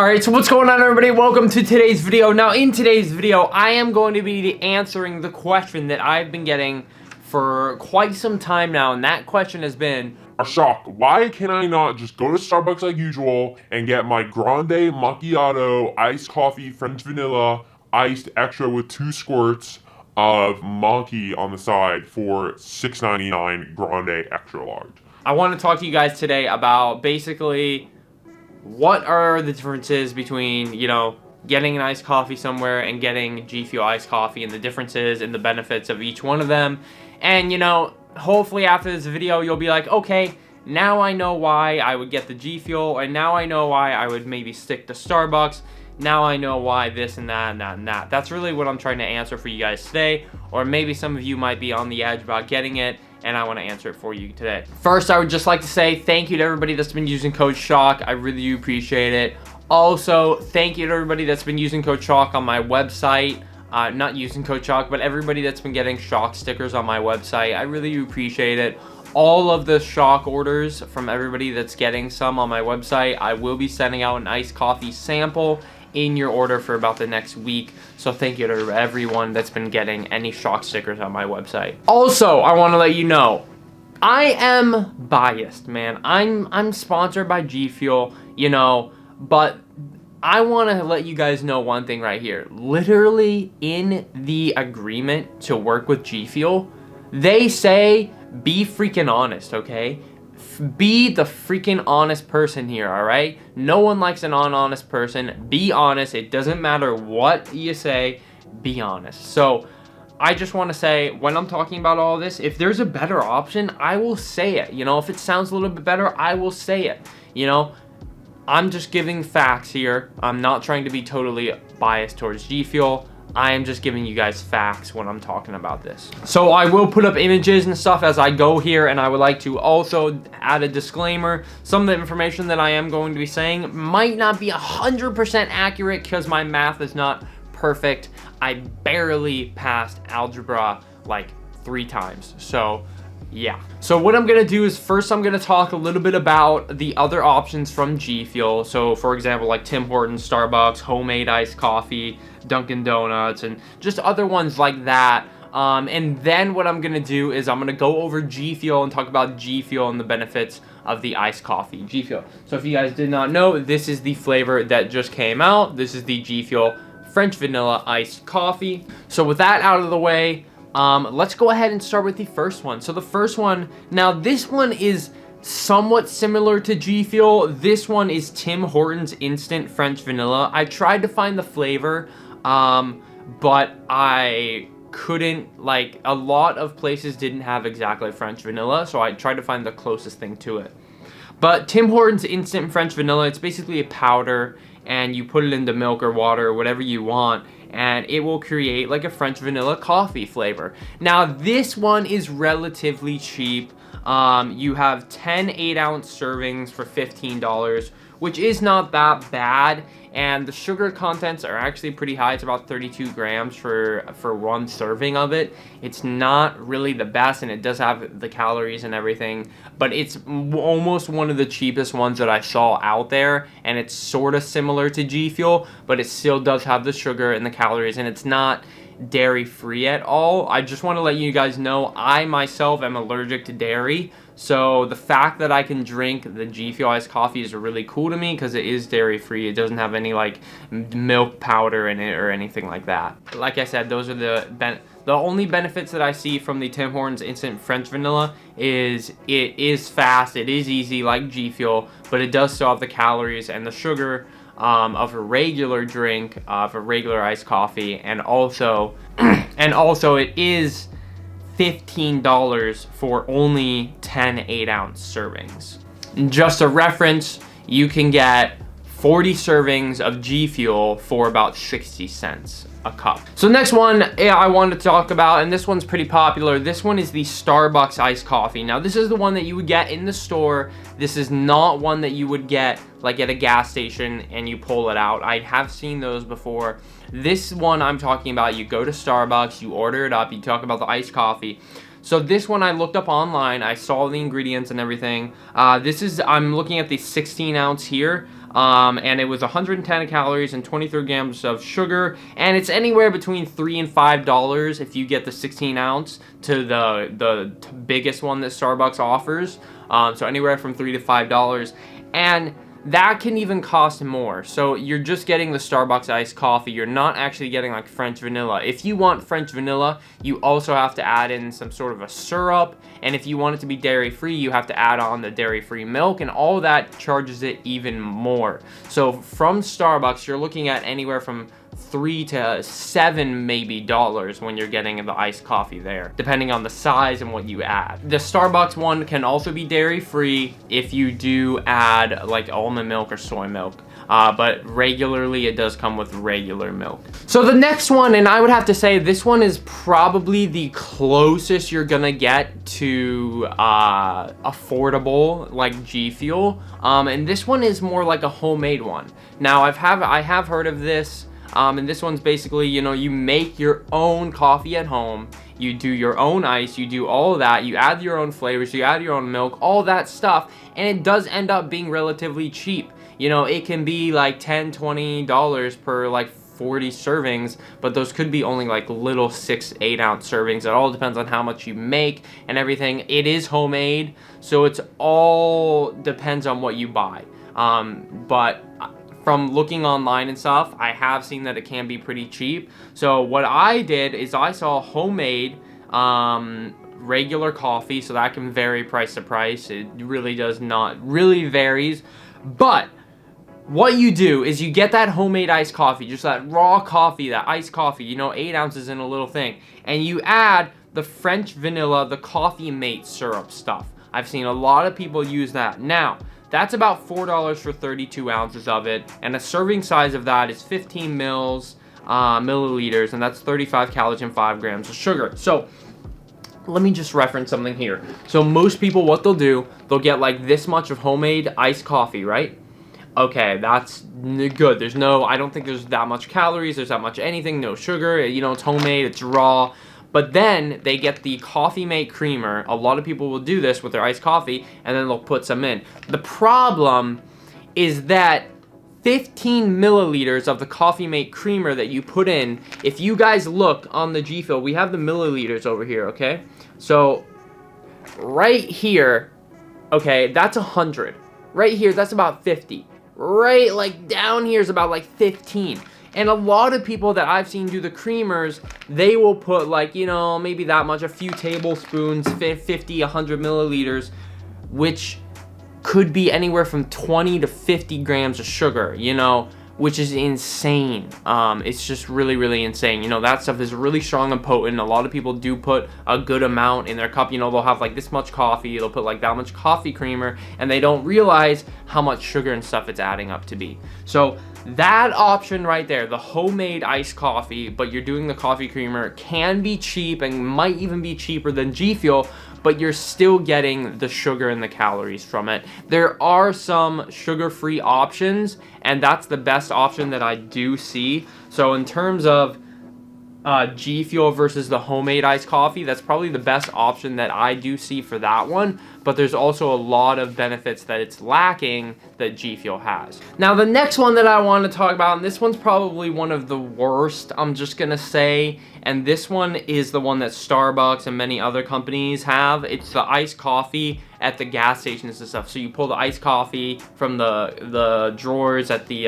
Alright, so what's going on, everybody? Welcome to today's video. Now, in today's video, I am going to be answering the question that I've been getting for quite some time now, and that question has been, Shock, why can I not just go to Starbucks like usual and get my grande macchiato iced coffee French vanilla iced extra with 2 squirts of monkey on the side for $6.99 grande extra large? I want to talk to you guys today about basically what are the differences between, getting an iced coffee somewhere and getting GFuel iced coffee, and the differences and the benefits of each one of them. And, hopefully after this video, you'll be like, okay, now I know why I would get the GFuel, and now I know why I would maybe stick to Starbucks. Now I know why this and that and that and that. That's really what I'm trying to answer for you guys today. Or maybe some of you might be on the edge about getting it, and I want to answer it for you today. First, I would just like to say thank you to everybody that's been using code Choc. I really do appreciate it. Also, thank you to everybody that's been using code Choc on my website. Not using code Choc, but everybody that's been getting Choc stickers on my website. I really do appreciate it. All of the Choc orders from everybody that's getting some on my website, I will be sending out an iced coffee sample in your order for about the next week. So thank you to everyone that's been getting any Choc stickers on my website. Also, I want to let you know, I am biased, man. I'm sponsored by GFuel, but I want to let you guys know one thing right here. Literally in the agreement to work with GFuel, they say be freaking honest, okay? Be the freaking honest person here, all right? No one likes an honest person. Be honest. It doesn't matter what you say. Be honest. So I just want to say, when I'm talking about all this, if there's a better option, I will say it. If it sounds a little bit better, I will say it. I'm just giving facts here. I'm not trying to be totally biased towards GFuel. I am just giving you guys facts when I'm talking about this. So I will put up images and stuff as I go here, and I would like to also add a disclaimer. Some of the information that I am going to be saying might not be 100% accurate because my math is not perfect. I barely passed algebra like 3 times. So yeah. So what I'm going to do is first I'm going to talk a little bit about the other options from GFuel. So for example, like Tim Hortons, Starbucks, homemade iced coffee, Dunkin' Donuts, and just other ones like that. And then what I'm going to do is I'm going to go over GFuel and talk about GFuel and the benefits of the iced coffee, GFuel. So if you guys did not know, this is the flavor that just came out. This is the GFuel French Vanilla Iced Coffee. So with that out of the way, let's go ahead and start with the first one. So the first one, now this one is somewhat similar to GFuel. This one is Tim Hortons Instant French Vanilla. I tried to find the flavor, but I couldn't, a lot of places didn't have exactly French Vanilla, so I tried to find the closest thing to it. But Tim Hortons Instant French Vanilla, it's basically a powder, and you put it into milk or water or whatever you want, and it will create like a French vanilla coffee flavor. Now this one is relatively cheap. You have 10 8-ounce servings for $15, which is not that bad, and the sugar contents are actually pretty high. It's about 32 grams for one serving of it. It's not really the best, and it does have the calories and everything, but it's almost one of the cheapest ones that I saw out there, and it's sort of similar to GFuel, but it still does have the sugar and the calories, and it's not dairy free at all. I just want to let you guys know I myself am allergic to dairy, so the fact that I can drink the GFuel iced coffee is really cool to me because it is dairy free. It doesn't have any milk powder in it or anything like that. Like I said, those are the only benefits that I see from the Tim Hortons Instant French Vanilla is it is fast, it is easy like GFuel, but it does still have the calories and the sugar of a regular drink, of a regular iced coffee, and also it is $15 for only 10 8-ounce servings. Just a reference, you can get 40 servings of GFuel for about 60 cents a cup. So next one I wanted to talk about, and this one's pretty popular. This one is the Starbucks iced coffee. Now this is the one that you would get in the store. This is not one that you would get like at a gas station and you pull it out. I have seen those before. This one I'm talking about, you go to Starbucks, you order it up, you talk about the iced coffee. So this one I looked up online, I saw the ingredients and everything. I'm looking at the 16 ounce here. and it was 110 calories and 23 grams of sugar, and it's anywhere between $3 and $5 if you get the 16 ounce to the biggest one that Starbucks offers. So anywhere from $3 to $5, and that can even cost more. So you're just getting the Starbucks iced coffee. You're not actually getting like French vanilla. If you want French vanilla, you also have to add in some sort of a syrup. And if you want it to be dairy-free, you have to add on the dairy-free milk, and all that charges it even more. So from Starbucks, you're looking at anywhere from $3 to $7 maybe dollars when you're getting the iced coffee there, depending on the size and what you add. The Starbucks one can also be dairy-free if you do add like almond milk or soy milk. But regularly it does come with regular milk. So the next one, and I would have to say this one is probably the closest you're gonna get to affordable like GFuel, and this one is more like a homemade one. Now I have heard of this, and this one's basically, you know, you make your own coffee at home, you do your own ice, you do all of that, you add your own flavors, you add your own milk, all that stuff, and it does end up being relatively cheap. You know, it can be like $10, $20 per like 40 servings, but those could be only like little 6-8 ounce servings. It all depends on how much you make and everything. It is homemade, so it's all depends on what you buy. But from looking online and stuff, I have seen that it can be pretty cheap. So what I did is I saw homemade regular coffee, so that can vary price to price. It really does not, really varies. But what you do is you get that homemade iced coffee, just that raw coffee, that iced coffee, you know, 8 ounces in a little thing, and you add the French vanilla, the coffee mate syrup stuff. I've seen a lot of people use that. Now, that's about $4 for 32 ounces of it, and a serving size of that is 15 milliliters, and that's 35 calories and 5 grams of sugar. So let me just reference something here. So most people, what they'll do, they'll get like this much of homemade iced coffee, right? Okay, that's good. There's no, I don't think there's that much calories, there's that much anything, no sugar, you know, it's homemade, it's raw. But then they get the coffee mate creamer. A lot of people will do this with their iced coffee, and then they'll put some in. The problem is that 15 milliliters of the coffee mate creamer that you put in, if you guys look on the GFuel, we have the milliliters over here, okay? So right here, okay, that's 100. Right here, that's about 50. Right, like down here is about like 15. And a lot of people that I've seen do the creamers, they will put like, you know, maybe that much, a few tablespoons, 50, 100 milliliters, which could be anywhere from 20 to 50 grams of sugar, you know, which is insane. It's just really, really insane. You know, that stuff is really strong and potent. A lot of people do put a good amount in their cup. You know, they'll have like this much coffee, they'll put like that much coffee creamer, and they don't realize how much sugar and stuff it's adding up to be. So that option right there, the homemade iced coffee, but you're doing the coffee creamer, can be cheap and might even be cheaper than GFuel, but you're still getting the sugar and the calories from it. There are some sugar-free options, and that's the best option that I do see. So in terms of GFuel versus the homemade iced coffee, that's probably the best option that I do see for that one, but there's also a lot of benefits that it's lacking that GFuel has. Now the next one that I want to talk about, and this one's probably one of the worst, I'm just gonna say, and this one is the one that Starbucks and many other companies have. It's the iced coffee at the gas stations and stuff. So you pull the iced coffee from the drawers at the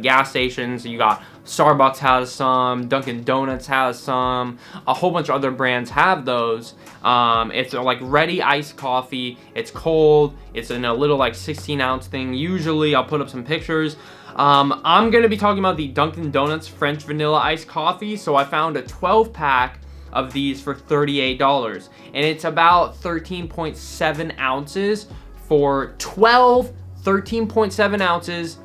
gas stations. You got Starbucks has some, Dunkin' Donuts has some, a whole bunch of other brands have those. It's like ready iced coffee. It's cold. It's in a little like 16 ounce thing. Usually I'll put up some pictures. I'm going to be talking about the Dunkin' Donuts French Vanilla Iced Coffee. So I found a 12 pack of these for $38, and it's about 13.7 ounces for 12 13.7 ounces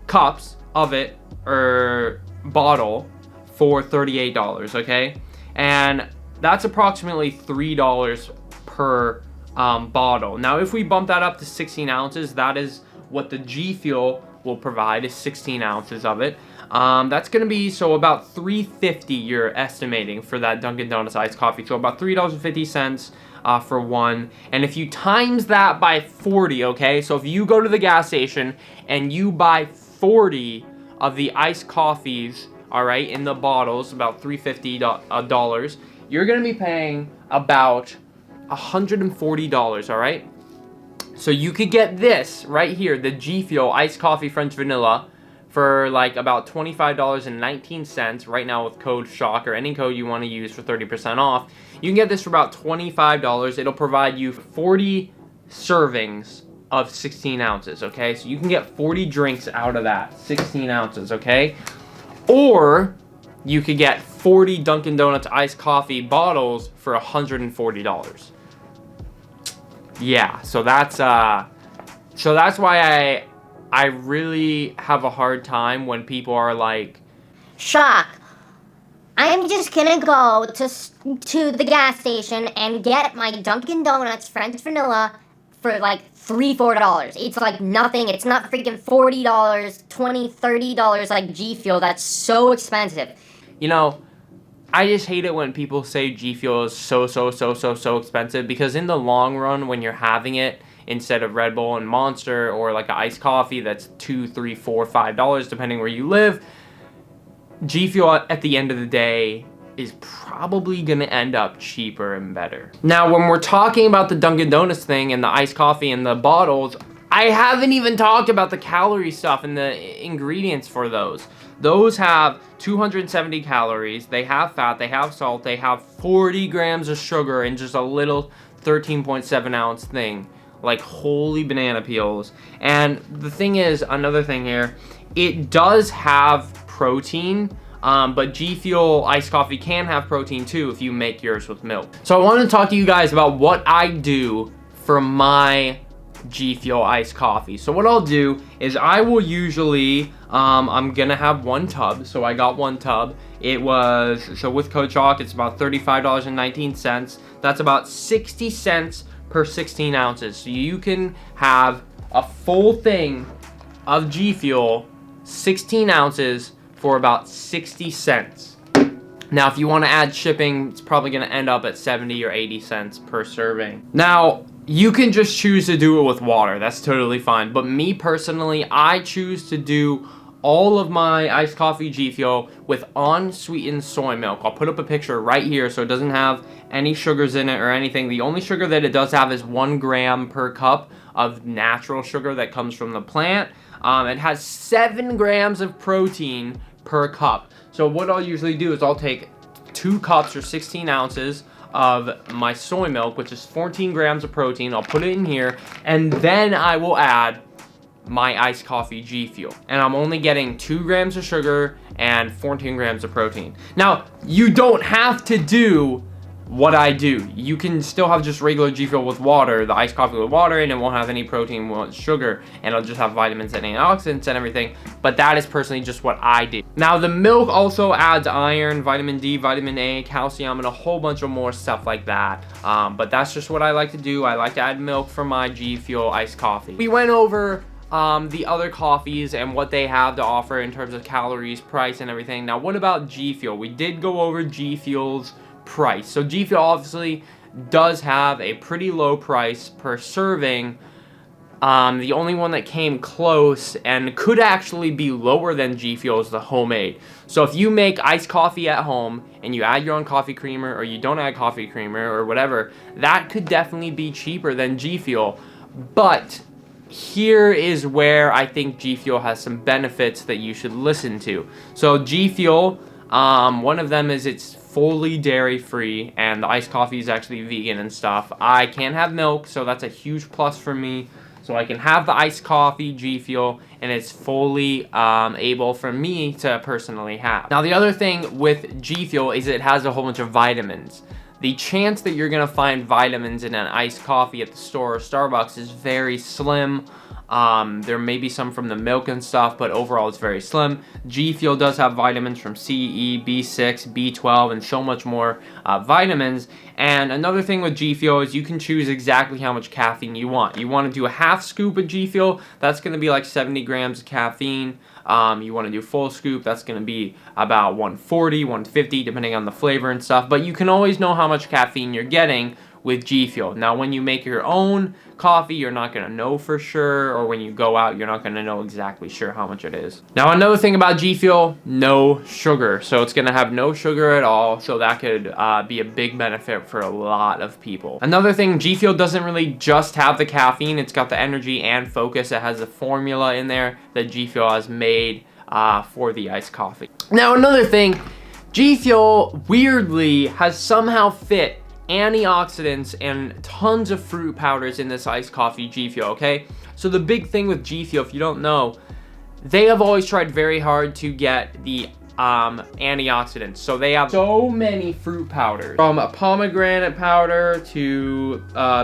cups of it, or bottle, for $38, okay? And that's approximately $3 per bottle. Now if we bump that up to 16 ounces, that is what the GFuel will provide, is 16 ounces of it. That's gonna be, so about $3.50 you're estimating for that Dunkin' Donuts iced coffee. So about $3.50 for one. And if you times that by 40, okay, so if you go to the gas station and you buy 40 of the iced coffees, all right, in the bottles, about $350, you're gonna be paying about $140, all right? So you could get this right here, the GFuel iced coffee French vanilla, for like about $25.19 right now with code Choc, or any code you want to use for 30% off. You can get this for about $25. It'll provide you 40 servings of 16 ounces, okay? So you can get 40 drinks out of that, 16 ounces, okay? Or you could get 40 Dunkin' Donuts iced coffee bottles for $140. Yeah, so that's why I really have a hard time when people are like, Choc, I'm just gonna go to the gas station and get my Dunkin' Donuts French vanilla for like $3-4. It's like nothing. It's not freaking $40, $20, $30 like GFuel. That's so expensive. you know, I just hate it when people say GFuel is so expensive, because in the long run, when you're having it instead of Red Bull and Monster or like an iced coffee that's $2, $3, $4, $5 depending where you live, GFuel at the end of the day is probably gonna end up cheaper and better. Now, when we're talking about the Dunkin' Donuts thing and the iced coffee and the bottles, I haven't even talked about the calorie stuff and the ingredients for those. Those have 270 calories, they have fat, they have salt, they have 40 grams of sugar in just a little 13.7 ounce thing. Like, holy banana peels. And the thing is, another thing here, it does have protein, but GFuel iced coffee can have protein too if you make yours with milk. So I wanted to talk to you guys about what I do for my GFuel iced coffee. So what I'll do is I will usually, I'm gonna have one tub. So I got one tub. It was, so with code Choc, it's about $35.19. That's about 60 cents per 16 ounces. So you can have a full thing of GFuel, 16 ounces, for about 60 cents. Now, if you want to add shipping, it's probably going to end up at 70 or 80 cents per serving. Now, you can just choose to do it with water. That's totally fine. But me personally, I choose to do all of my iced coffee GFuel with unsweetened soy milk. I'll put up a picture right here so it doesn't have any sugars in it or anything. The only sugar that it does have is 1 gram per cup of natural sugar that comes from the plant. It has 7 grams of protein per cup. So what I'll usually do is I'll take 2 cups or 16 ounces of my soy milk, which is 14 grams of protein. I'll put it in here, and then I will add my iced coffee GFuel. And I'm only getting 2 grams of sugar and 14 grams of protein. Now, you don't have to do what I do. You can still have just regular GFuel with water, the iced coffee with water, and it won't have any protein, won't sugar, and it'll just have vitamins and antioxidants and everything. But that is personally just what I do. Now, the milk also adds iron, vitamin D, vitamin A, calcium, and a whole bunch of more stuff like that. But that's just what I like to do. I like to add milk for my GFuel iced coffee. We went over the other coffees and what they have to offer in terms of calories, price, and everything. Now, what about GFuel? We did go over GFuel's price. So GFuel obviously does have a pretty low price per serving. The only one that came close and could actually be lower than GFuel is the homemade. So if you make iced coffee at home and you add your own coffee creamer, or you don't add coffee creamer or whatever, that could definitely be cheaper than GFuel. But here is where I think GFuel has some benefits that you should listen to. So GFuel, one of them is it's fully dairy free, and the iced coffee is actually vegan and stuff. I can't have milk, so that's a huge plus for me. So I can have the iced coffee GFuel, and it's fully able for me to personally have. Now, the other thing with GFuel is it has a whole bunch of vitamins. The chance that you're gonna find vitamins in an iced coffee at the store or Starbucks is very slim. There may be some from the milk and stuff, but overall it's very slim. GFuel does have vitamins from C, E, B6, B12, and so much more vitamins. And another thing with GFuel is you can choose exactly how much caffeine you want. You want to do a half scoop of GFuel, that's going to be like 70 grams of caffeine. You want to do full scoop, that's going to be about 140, 150, depending on the flavor and stuff. But you can always know how much caffeine you're getting with GFuel. Now, when you make your own coffee, you're not going to know for sure, or when you go out, you're not going to know exactly sure how much it is. Now, another thing about GFuel, no sugar. So it's going to have no sugar at all, so that could be a big benefit for a lot of people. Another thing, GFuel doesn't really just have the caffeine, it's got the energy and focus. It has a formula in there that GFuel has made for the iced coffee. Now, another thing, GFuel weirdly has somehow fit antioxidants and tons of fruit powders in this iced coffee GFuel, okay? So the big thing with GFuel, if you don't know, they have always tried very hard to get the antioxidants. So they have so many fruit powders, from a pomegranate powder to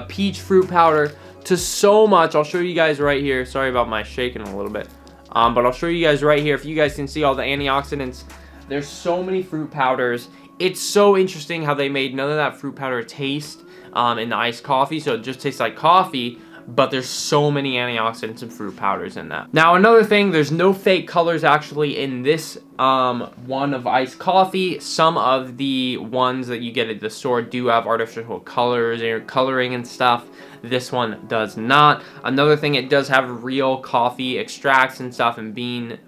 peach fruit powder to so much. I'll show you guys right here. Sorry about my shaking a little bit. But I'll show you guys right here. If you guys can see all the antioxidants, there's so many fruit powders. It's so interesting how they made none of that fruit powder taste in the iced coffee. So it just tastes like coffee, but there's so many antioxidants and fruit powders in that. Now, another thing, there's no fake colors actually in this one of iced coffee. Some of the ones that you get at the store do have artificial colors or coloring and stuff. This one does not. Another thing, it does have real coffee extracts and stuff and bean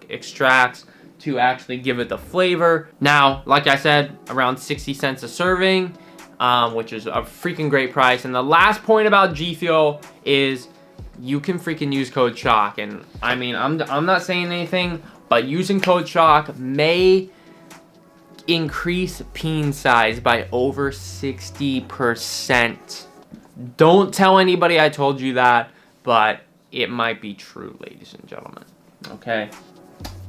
extracts to actually give it the flavor. Now, like I said, around 60 cents a serving, which is a freaking great price. And the last point about GFuel is you can freaking use code Choc. And I mean, I'm not saying anything, but using code Choc may increase peen size by over 60%. Don't tell anybody I told you that, but it might be true, ladies and gentlemen, okay?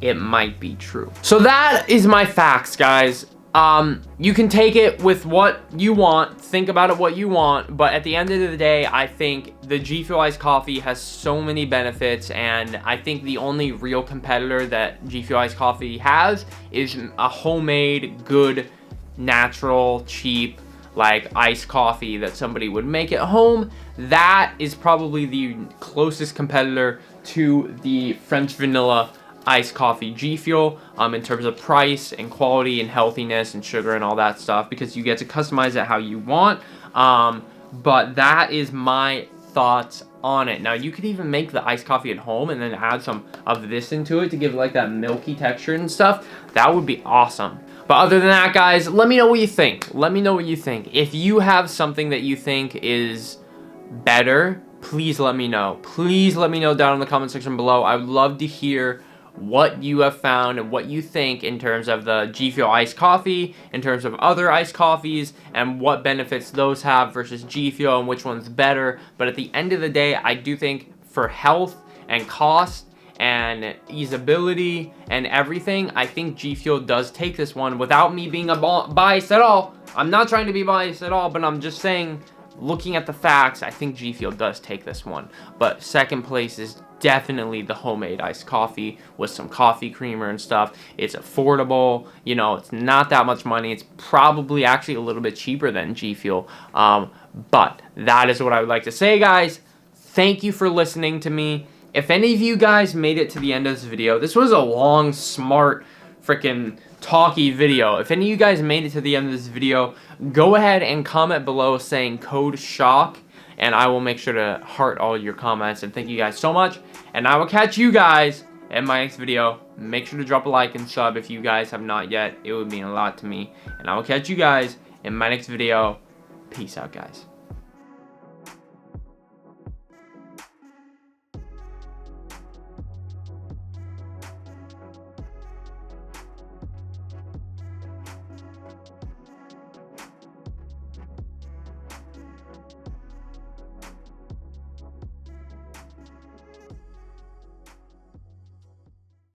It might be true. So that is my facts, guys. You can take it with what you want, think about it what you want, but at the end of the day, I think the GFuel iced coffee has so many benefits, and I think the only real competitor that GFuel iced coffee has is a homemade, good, natural, cheap, like iced coffee that somebody would make at home. That is probably the closest competitor to the French vanilla iced coffee GFuel in terms of price and quality and healthiness and sugar and all that stuff, because you get to customize it how you want. But that is my thoughts on it. Now, you could even make the iced coffee at home and then add some of this into it to give like that milky texture and stuff. That would be awesome. But other than that, guys, let me know what you think. Let me know what you think. If you have something that you think is better, please let me know. Please let me know down in the comment section below. I would love to hear what you have found and what you think in terms of the GFuel iced coffee, in terms of other iced coffees, and what benefits those have versus GFuel and which one's better. But at the end of the day, I do think for health and cost and easeability and everything, I think GFuel does take this one without me being biased at all. I'm not trying to be biased at all, but I'm just saying, looking at the facts, I think GFuel does take this one. But second place is definitely the homemade iced coffee with some coffee creamer and stuff. It's affordable, you know, it's not that much money. It's probably actually a little bit cheaper than GFuel. But that is what I would like to say, guys. Thank you for listening to me. If any of you guys made it to the end of this video, this was a long, smart, freaking talky video. If any of you guys made it to the end of this video, go ahead and comment below saying code SHOCK, and I will make sure to heart all your comments. And thank you guys so much, and I will catch you guys in my next video. Make sure to drop a like and sub if you guys have not yet. It would mean a lot to me, and I will catch you guys in my next video. Peace out, guys.